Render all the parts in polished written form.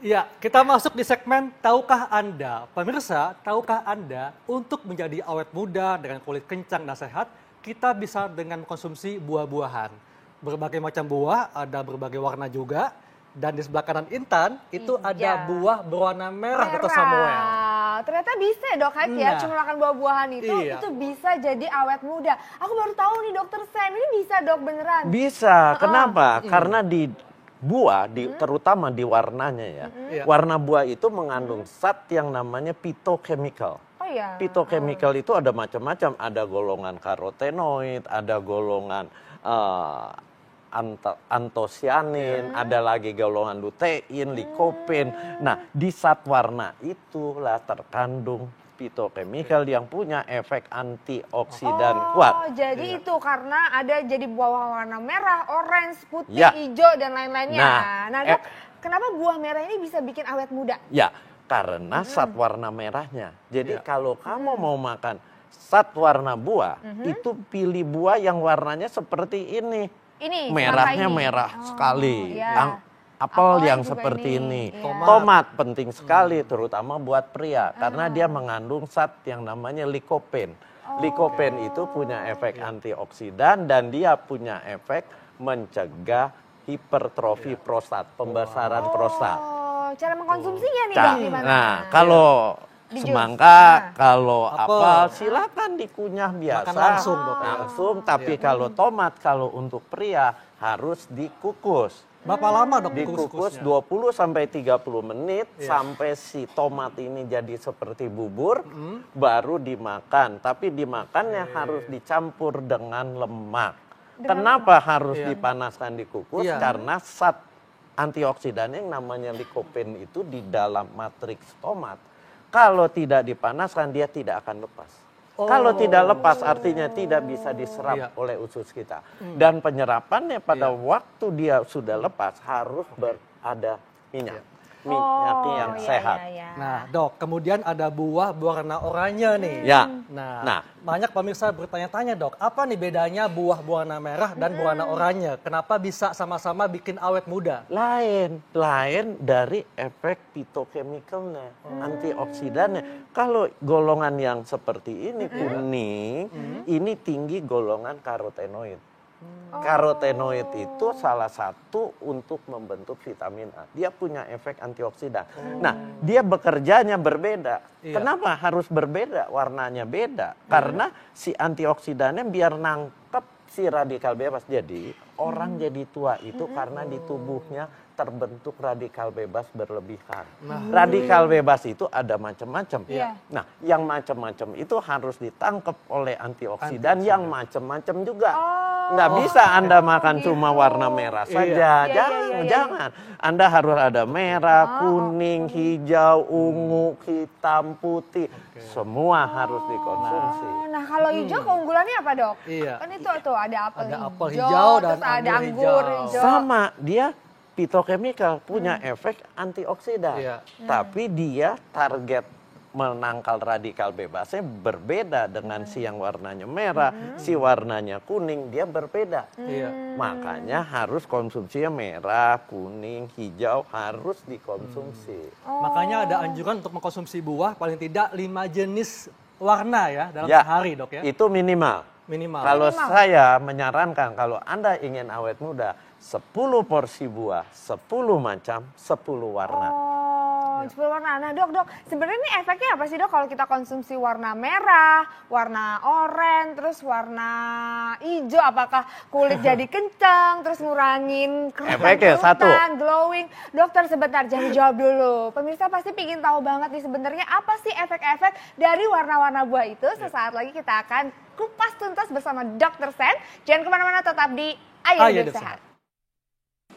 Ya, kita masuk di segmen Tahukah Anda? Pemirsa, tahukah Anda untuk menjadi awet muda dengan kulit kencang dan sehat, kita bisa dengan mengkonsumsi buah-buahan. Berbagai macam buah, ada berbagai warna juga. Dan di sebelah kanan Intan, itu ada buah berwarna merah, Dr. Samuel. Ternyata bisa ya dok, ya cuma makan buah-buahan itu bisa jadi awet muda. Aku baru tahu nih Dokter Sen, ini bisa dok beneran? Bisa, kenapa? Karena di buah, terutama di warnanya ya, warna buah itu mengandung zat yang namanya phytochemical. Oh iya. Phytochemical itu ada macam-macam, ada golongan karotenoid, ada golongan antosianin, ada lagi golongan lutein, likopen. Nah, di zat warna itulah terkandung phytochemical yang punya efek antioksidan kuat. Jadi itu karena ada jadi buah warna merah, orange, putih, hijau dan lain-lainnya. Nah, dok, kenapa buah merah ini bisa bikin awet muda? Ya, karena zat warna merahnya. Jadi kalau kamu mau makan zat warna buah, itu pilih buah yang warnanya seperti ini. Merahnya merah sekali. Apel yang seperti ini. Tomat penting sekali, terutama buat pria. Karena dia mengandung zat yang namanya likopen. Likopen itu punya efek antioksidan dan dia punya efek mencegah hipertrofi prostat, pembesaran prostat. Cara mengkonsumsinya nih dok gimana? Nah, kalau semangka, kalau apel, silakan dikunyah biasa. Makan langsung, dok. Langsung, tapi kalau tomat, kalau untuk pria harus dikukus. Berapa lama dok dikukus? 20 sampai 30 menit sampai si tomat ini jadi seperti bubur, baru dimakan. Tapi dimakannya harus dicampur dengan lemak. Kenapa harus dipanaskan dikukus? Karena zat antioksidan yang namanya likopen itu di dalam matriks tomat. Kalau tidak dipanaskan, dia tidak akan lepas. Kalau tidak lepas, artinya tidak bisa diserap oleh usus kita. Dan penyerapannya pada waktu dia sudah lepas, harus berada minyak yang sehat. Nah dok, kemudian ada buah berwarna oranye nih. Nah, banyak pemirsa bertanya-tanya dok, apa nih bedanya buah berwarna merah dan berwarna oranye? Kenapa bisa sama-sama bikin awet muda? Lain dari efek phytochemicalnya, antioksidannya. Kalau golongan yang seperti ini kuning, ini tinggi golongan karotenoid. Karotenoid itu salah satu untuk membentuk vitamin A. Dia punya efek antioksidan. Nah, dia bekerjanya berbeda. Kenapa harus berbeda? Warnanya beda. Karena si antioksidannya biar nangkep si radikal bebas. Jadi, orang jadi tua itu karena di tubuhnya terbentuk radikal bebas berlebihan. Radikal bebas itu ada macam-macam. Nah, yang macam-macam itu harus ditangkap oleh antioksidan yang macam-macam juga. Nggak bisa Anda makan cuma warna merah saja. Jangan. Anda harus ada merah, kuning, hijau, ungu, hitam, putih. Semua harus dikonsumsi. Nah, kalau hijau keunggulannya apa, dok? Kan itu tuh ada apel hijau dan ada anggur hijau. Sama, dia phytochemical punya efek antioksidan. Tapi dia target menangkal radikal bebasnya berbeda dengan si yang warnanya merah, si warnanya kuning, dia berbeda. Makanya harus konsumsinya merah, kuning, hijau harus dikonsumsi. Makanya ada anjuran untuk mengkonsumsi buah paling tidak 5 jenis warna ya dalam sehari dok ya? Itu minimal. Kalau saya menyarankan kalau Anda ingin awet muda, 10 porsi buah, 10 macam, 10 warna. 10 warna. Nah dok, sebenarnya ini efeknya apa sih dok kalau kita konsumsi warna merah, warna oranye, terus warna hijau, apakah kulit jadi kencang, terus ngurangin kerutan, glowing? Dokter sebentar, jangan jawab dulu. Pemirsa pasti ingin tahu banget nih sebenarnya apa sih efek-efek dari warna-warna buah itu. Sesaat lagi kita akan kupas tuntas bersama Dokter Sen. Jangan kemana-mana, tetap di Ayo Hidup Sehat.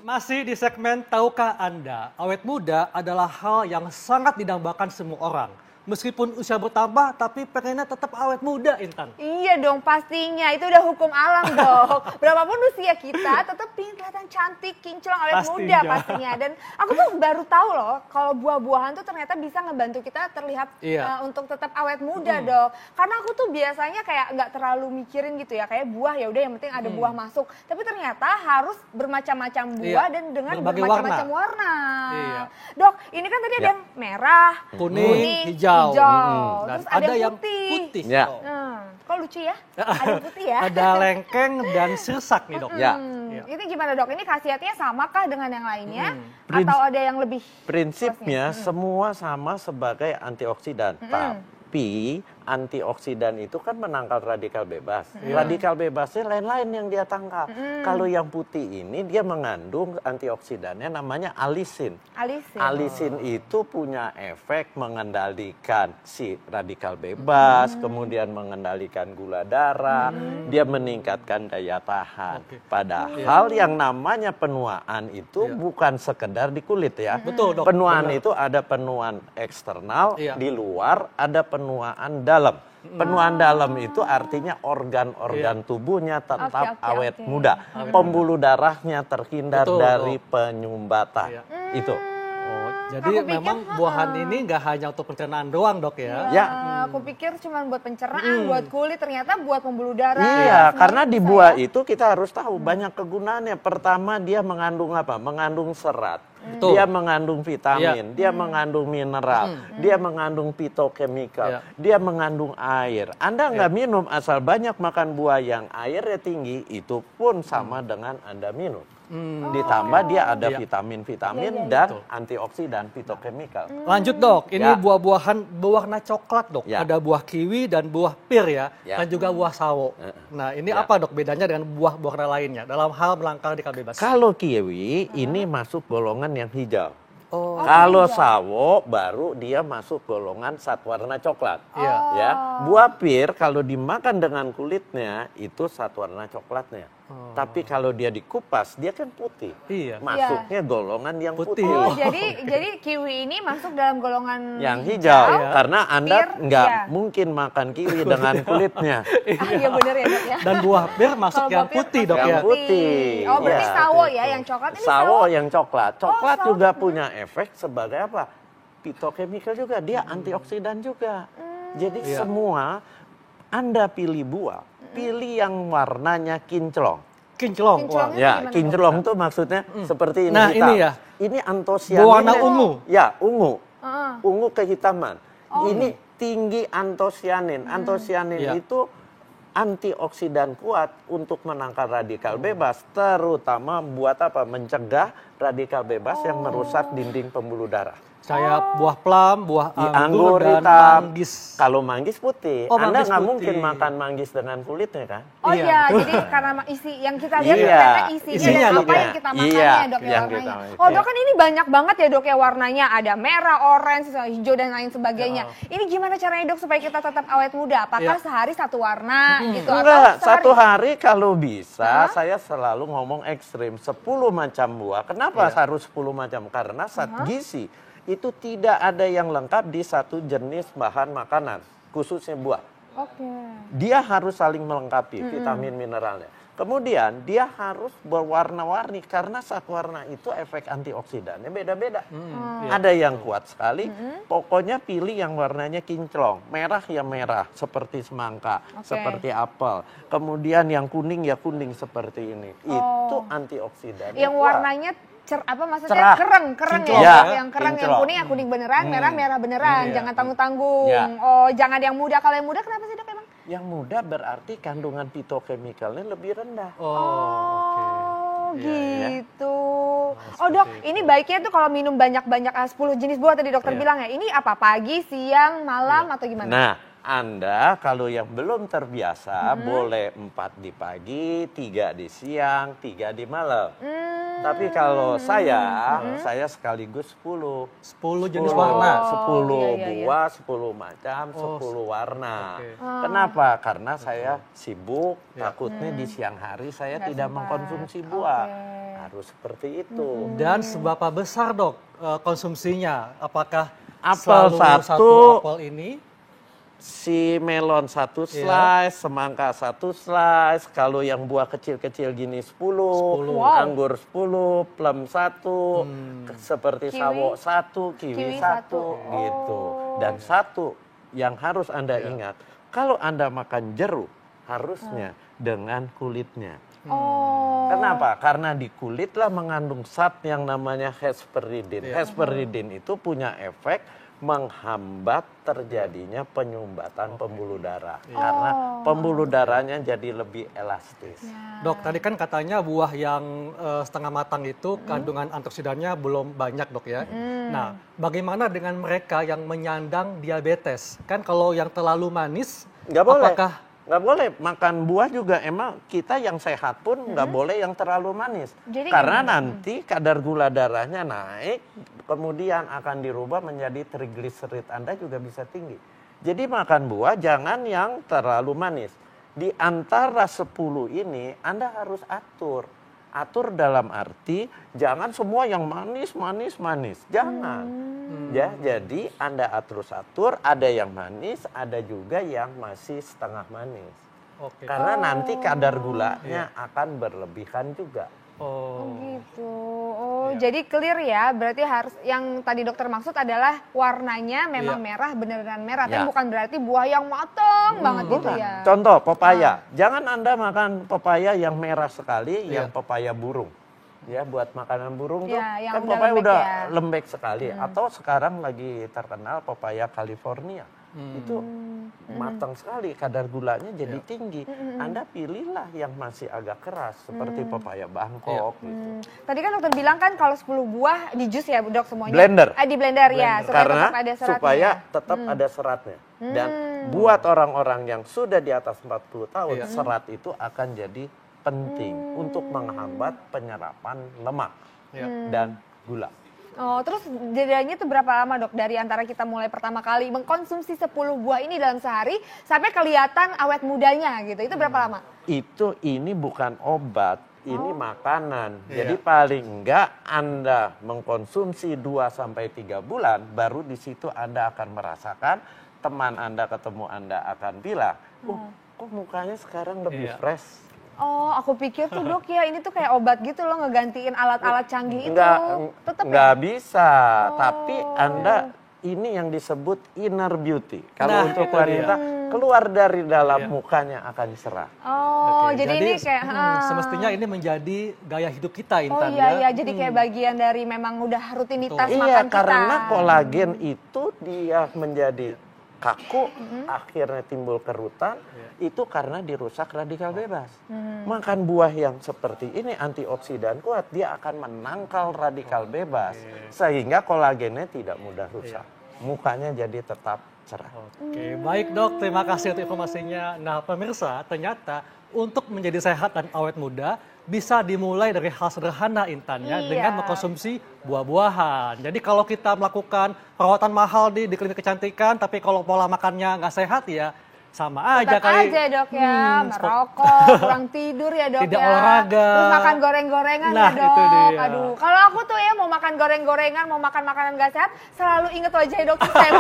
Masih di segmen Tahukah Anda, awet muda adalah hal yang sangat didambakan semua orang. meskipun usia bertambah tapi pengennya tetap awet muda, Intan. Iya dong pastinya, itu udah hukum alam dong. Berapapun usia kita tetap pengen kelihatan cantik, kinclong, awet muda pastinya. Dan aku tuh baru tahu loh kalau buah-buahan tuh ternyata bisa ngebantu kita terlihat untuk tetap awet muda dong. Karena aku tuh biasanya kayak nggak terlalu mikirin gitu ya, kayak buah ya udah yang penting ada buah masuk. Tapi ternyata harus bermacam-macam buah dan dengan bermacam-macam warna. Iya. Dok, ini kan tadi ada yang merah, kuning, hijau. Dan Terus ada yang yang putih. Ya. Kok lucu ya? Ada yang putih ya? Ada lengkeng dan sirsak nih, Dok. Ya. Ini gimana dok? Ini khasiatnya samakah dengan yang lainnya? Atau ada yang lebih? Prinsipnya semua sama sebagai antioksidan. Tapi antioksidan itu kan menangkal radikal bebas. Radikal bebasnya lain-lain yang dia tangkal. Kalau yang putih ini dia mengandung antioksidannya namanya alisin. Alisin itu punya efek mengendalikan si radikal bebas, kemudian mengendalikan gula darah, dia meningkatkan daya tahan. Padahal yang namanya penuaan itu bukan sekedar di kulit ya. Betul, Dok. Penuaan itu ada penuaan eksternal di luar, ada penuaan dalam. Penuaan dalam itu artinya organ-organ tubuhnya tetap awet muda. Pembuluh darahnya terhindar dari penyumbatan. Itu. Jadi memang buahan ini nggak hanya untuk pencernaan doang, Dok ya? Ya. Aku pikir cuma buat pencernaan, buat kulit, ternyata buat pembuluh darah. Iya, karena di buah itu kita harus tahu banyak kegunaannya. Pertama dia mengandung apa? Mengandung serat. Dia mengandung vitamin, dia mengandung mineral, dia mengandung fitokemikal, dia mengandung air. Anda nggak minum asal banyak makan buah yang airnya tinggi, itu pun sama dengan Anda minum. Ditambah dia ada vitamin-vitamin dan antioksidan, fitokemikal. Lanjut dok, ini buah-buahan berwarna coklat dok. Ada buah kiwi dan buah pir ya, dan juga buah sawo. Nah ini apa dok bedanya dengan buah warna lainnya dalam hal melangkah radikal bebas? Kalau kiwi ini masuk golongan yang hijau. Kalau sawo baru dia masuk golongan satwarna coklat. Ya, buah pir kalau dimakan dengan kulitnya itu satwarna coklatnya. Tapi kalau dia dikupas dia kan putih. Masuknya golongan yang putih. Jadi kiwi ini masuk dalam golongan yang hijau karena Anda nggak mungkin makan kiwi dengan kulitnya. Iya benar ya dok ya. Dan buah pir masuk yang putih dok ya. Yang putih. Oh berarti sawo ya yang coklat ini sawo yang coklat. Coklat juga punya efek sebagai apa? Fitokemikal juga, dia antioksidan juga. Jadi semua Anda pilih buah, pilih yang warnanya kinclong. Kinclong. Ya, kinclong tuh maksudnya seperti ini. Nah, hitam. ini ya. Ini antosianin. Warna ungu. Ya, ungu. Ungu kehitaman. Ini tinggi antosianin. Antosianin itu antioksidan kuat untuk menangkal radikal bebas, terutama buat apa? Mencegah radikal bebas yang merusak dinding pembuluh darah. Kayak buah plum, buah anggur dan hitam. manggis. Kalau manggis putih, Anda nggak mungkin makan manggis dengan kulitnya kan? Oh iya, jadi karena isi yang kita lihat ternyata isinya apa yang kita makan ya dok ya warnanya. Oh dok kan ini banyak banget ya dok ya warnanya, ada merah, orange, hijau dan lain sebagainya. Ini gimana caranya dok supaya kita tetap awet muda? Apakah sehari satu warna gitu? Enggak, satu hari kalau bisa saya selalu ngomong ekstrim 10 macam buah. Kenapa harus 10 macam? Karena zat gizi itu tidak ada yang lengkap di satu jenis bahan makanan, khususnya buah. Dia harus saling melengkapi vitamin mineralnya. Kemudian dia harus berwarna-warni karena satu warna itu efek antioksidannya beda-beda. Ada yang kuat sekali, pokoknya pilih yang warnanya kinclong. Merah ya merah, seperti semangka, seperti apel. Kemudian yang kuning ya kuning seperti ini. Itu antioksidan. Yang warnanya maksudnya kereng ya, yang kereng, yang kuning, yang kuning beneran, merah beneran, jangan tanggung-tanggung. Oh, jangan yang muda. Kalau yang muda kenapa sih dok emang? Yang muda berarti kandungan fitokemikalnya lebih rendah. Gitu. Oh dok, ini baiknya tuh kalau minum banyak-banyak 10 jenis buah tadi dokter bilang ya. Ini apa pagi, siang, malam atau gimana? Nah, Anda kalau yang belum terbiasa boleh 4 di pagi, 3 di siang, 3 di malam. Tapi kalau saya sekaligus 10 jenis warna. 10 buah, 10 macam, 10 warna. Kenapa? Karena saya sibuk, takutnya di siang hari saya tidak mengkonsumsi buah. Harus seperti itu. Dan seberapa besar dok konsumsinya? Apakah apel selalu satu, apel ini. si melon 1 slice, semangka 1 slice, kalau yang buah kecil-kecil gini 10, Wow. anggur 10, plum 1, seperti Kiwi? sawo 1, kiwi Kiwi 1, satu. gitu. Oh. Dan satu yang harus Anda ingat, kalau Anda makan jeruk, harusnya dengan kulitnya. Oh. Kenapa? Karena di kulit lah mengandung zat yang namanya hesperidin. Hesperidin itu punya efek menghambat terjadinya penyumbatan pembuluh darah. Karena pembuluh darahnya jadi lebih elastis. Dok, tadi kan katanya buah yang setengah matang itu kandungan antioksidannya belum banyak, Dok ya. Nah, bagaimana dengan mereka yang menyandang diabetes? Kan kalau yang terlalu manis, Nggak boleh. apakah Nggak boleh makan buah juga, emang kita yang sehat pun nggak boleh yang terlalu manis. Jadi Karena nanti kadar gula darahnya naik, kemudian akan dirubah menjadi trigliserid Anda juga bisa tinggi. Jadi makan buah jangan yang terlalu manis. Di antara 10 ini Anda harus atur. Atur dalam arti jangan semua yang manis. Jangan. Ya, jadi Anda atur, ada yang manis, ada juga yang masih setengah manis. Oke. Karena nanti kadar gulanya akan berlebihan juga. Oh gitu. Oh, jadi clear ya. Berarti harus yang tadi dokter maksud adalah warnanya memang merah, beneran merah. Tapi Ya. bukan berarti buah yang matang banget gitu Bukan. ya. Contoh pepaya. Jangan Anda makan pepaya yang merah sekali, yang pepaya burung. Ya, buat makanan burung tuh Ya, yang kan udah pepaya lembek udah ya. lembek sekali. Atau sekarang lagi terkenal pepaya California. Itu matang sekali, kadar gulanya jadi tinggi. Anda pilihlah yang masih agak keras seperti pepaya Bangkok gitu. Tadi kan dokter bilang kan kalau 10 buah di jus ya dok semuanya. Blender. Di blender ya, supaya Karena tetap ada seratnya. supaya tetap ada seratnya. Dan buat orang-orang yang sudah di atas 40 tahun, serat itu akan jadi penting untuk menghambat penyerapan lemak dan gula. Oh, terus jedanya itu berapa lama dok dari antara kita mulai pertama kali mengkonsumsi 10 buah ini dalam sehari sampai kelihatan awet mudanya gitu. Itu berapa lama? Ini bukan obat, ini makanan. Jadi paling enggak Anda mengkonsumsi 2 sampai 3 bulan, baru di situ Anda akan merasakan, teman Anda ketemu Anda akan bilang, kok mukanya sekarang lebih fresh. Oh, aku pikir tuh dok ya ini tuh kayak obat gitu loh, ngegantiin alat-alat canggih itu. Tetap Nggak bisa, tapi Anda ini yang disebut inner beauty. Kalau untuk wanita, keluar dari dalam mukanya akan cerah. Oh, jadi ini kayak semestinya ini menjadi gaya hidup kita, oh Intan iya, jadi kayak bagian dari memang udah rutinitas Iya, makan kita. karena kolagen itu dia menjadi kaku, akhirnya timbul kerutan, itu karena dirusak radikal bebas. Makan buah yang seperti ini antioksidan kuat, dia akan menangkal radikal bebas, sehingga kolagennya tidak mudah rusak. Mukanya jadi tetap cerah. Oke, baik dok, terima kasih untuk informasinya. Nah pemirsa, ternyata untuk menjadi sehat dan awet muda bisa dimulai dari hal sederhana Intannya dengan mengkonsumsi buah-buahan. Jadi kalau kita melakukan perawatan mahal di klinik kecantikan, tapi kalau pola makannya nggak sehat ya sama aja Tetap kali. aja dok ya, merokok, kurang tidur ya dok Tidak ya. olahraga. Terus makan goreng-gorengan Nah, ya dok. itu dia. Aduh, kalau aku tuh ya mau makan goreng-gorengan, mau makan makanan gak sehat, selalu inget wajah dokter saya.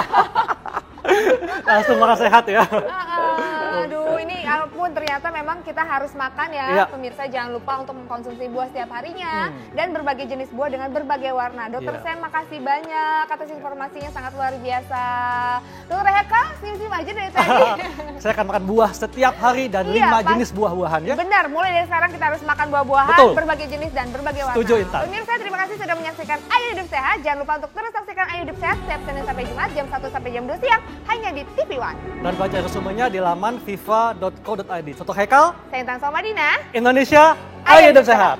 Langsung makan sehat ya. Aduh, ini ampun ternyata memang kita harus makan ya. Iya. Pemirsa jangan lupa untuk mengkonsumsi buah setiap harinya dan berbagai jenis buah dengan berbagai warna. Dokter Sen makasih banyak atas informasinya, sangat luar biasa. Dokter Heka, senyum-senyum aja dari tadi. Saya akan makan buah setiap hari dan 5 jenis buah-buahan ya. Benar, mulai dari sekarang kita harus makan buah-buahan Betul. berbagai jenis dan berbagai warna. Setuju, Intan. Pemirsa terima kasih sudah menyaksikan Ayo Hidup Sehat. Jangan lupa untuk terus saksikan Ayo Hidup Sehat setiap Senin sampai Jumat jam 1 sampai jam 2 siang hanya di TV One. Dan baca resumenya di laman viva.co.id. Soto Hekal, Saya Intan Somadina. Indonesia, ayo hidup sehat.